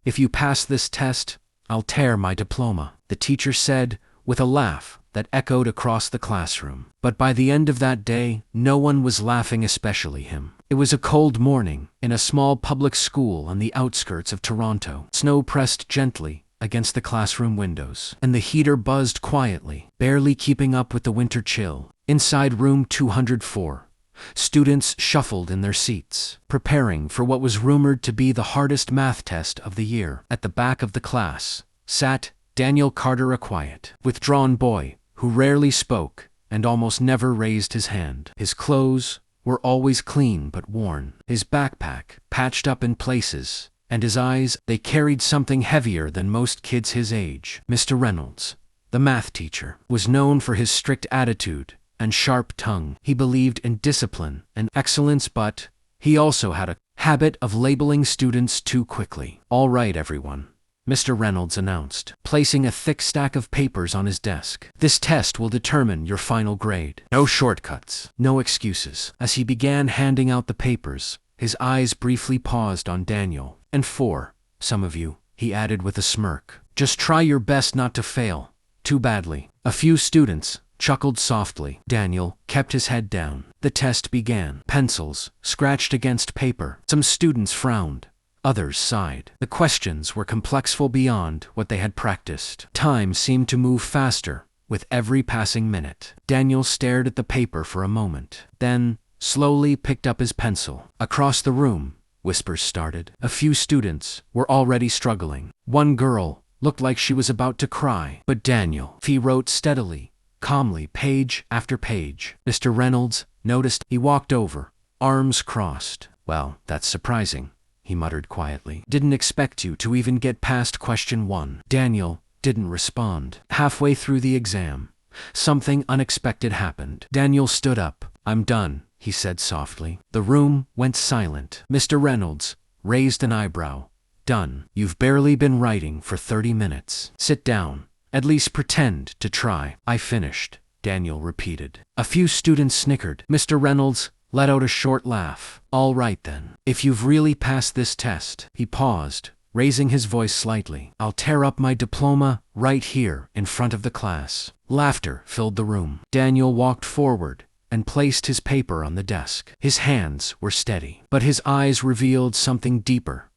If you pass this test, I'll tear my diploma," the teacher said, with a laugh that echoed across the classroom. But by the end of that day, no one was laughing, especially him. It was a cold morning in a small public school on the outskirts of Toronto. Snow pressed gently against the classroom windows, and the heater buzzed quietly, barely keeping up with the winter chill. Inside room 204, students shuffled in their seats, preparing for what was rumored to be the hardest math test of the year. At the back of the class sat Daniel Carter, a quiet, withdrawn boy who rarely spoke and almost never raised his hand. His clothes were always clean but worn, his backpack patched up in places, and his eyes, they carried something heavier than most kids his age. Mr. Reynolds, the math teacher, was known for his strict attitude and sharp tongue. He believed in discipline and excellence, but he also had a habit of labeling students too quickly. "All right, everyone," Mr. Reynolds announced, placing a thick stack of papers on his desk. "This test will determine your final grade. No shortcuts, no excuses." As he began handing out the papers, his eyes briefly paused on Daniel. "And for some of you," he added with a smirk, "just try your best not to fail too badly." A few students chuckled softly. Daniel kept his head down. The test began. Pencils scratched against paper. Some students frowned. Others sighed. The questions were complex beyond what they had practiced. Time seemed to move faster with every passing minute. Daniel stared at the paper for a moment, then slowly picked up his pencil. Across the room, whispers started. A few students were already struggling. One girl looked like she was about to cry. But Daniel, he wrote steadily, calmly, page after page. Mr. Reynolds noticed. He walked over, arms crossed. "Well, that's surprising," he muttered quietly. "Didn't expect you to even get past question 1. Daniel didn't respond. Halfway through the exam, something unexpected happened. Daniel stood up. "I'm done," he said softly. The room went silent. Mr. Reynolds raised an eyebrow. "Done? You've barely been writing for 30 minutes. Sit down. At least pretend to try." "I finished," Daniel repeated. A few students snickered. Mr. Reynolds let out a short laugh. "All right then. If you've really passed this test," he paused, raising his voice slightly, "I'll tear up my diploma right here in front of the class." Laughter filled the room. Daniel walked forward and placed his paper on the desk. His hands were steady, but his eyes revealed something deeper.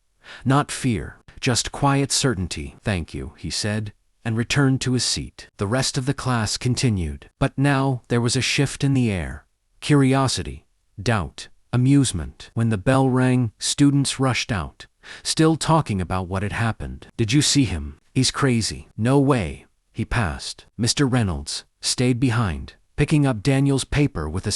Not fear, just quiet certainty. "Thank you," he said, and returned to his seat. The rest of the class continued, but now there was a shift in the air. Curiosity, doubt, amusement. When the bell rang, students rushed out, still talking about what had happened. "Did you see him? He's crazy." "No way." He passed. Mr. Reynolds stayed behind, picking up Daniel's paper with a